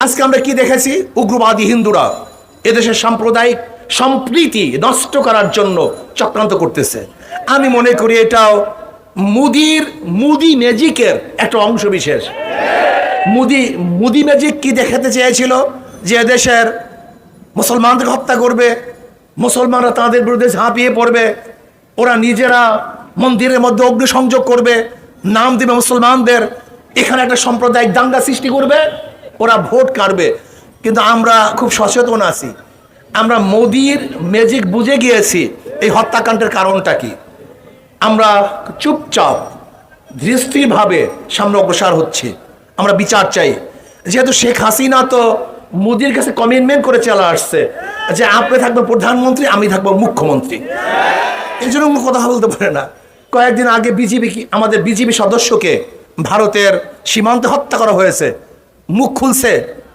আজকে আমরা কি দেখেছি? উগ্রবাদী হিন্দুরা এদেশের সাম্প্রদায়িক সম্প্রীতি নষ্ট করার জন্য চক্রান্ত করতেছে। আমি মনে করি এটাও মুদি ম্যাজিকের একটা অংশ বিশেষ। মুদি ম্যাজিক কি দেখাতে চেয়েছিল? যে এদেশের মুসলমানদের হত্যা করবে, মুসলমানরা তাদের বিরুদ্ধে ঝাঁপিয়ে পড়বে, ওরা নিজেরা মন্দিরের মধ্যে অগ্নিসংযোগ করবে, নাম দেবে মুসলমানদের, এখানে একটা সাম্প্রদায়িক দাঙ্গা সৃষ্টি করবে, ওরা ভোট কাটবে। কিন্তু আমরা খুব সচেতন আছি, আমরা মোদির ম্যাজিক বুঝে গিয়েছি এই হত্যাকাণ্ডের কারণটা কি। আমরা চুপচাপ ধীরস্থিরভাবে সামনে অগ্রসর হচ্ছি। আমরা বিচার চাই। যেহেতু শেখ হাসিনা তো মোদির কাছে কমিটমেন্ট করে চলে আসছে যে আপনি থাকবেন প্রধানমন্ত্রী, আমি থাকবো মুখ্যমন্ত্রী, এই জন্য কথা বলতে পারে না। কয়েকদিন আগে আমাদের বিজেপি সদস্যকে ভারতের সীমান্তে হত্যা করা হয়েছে, মুখ খুলছে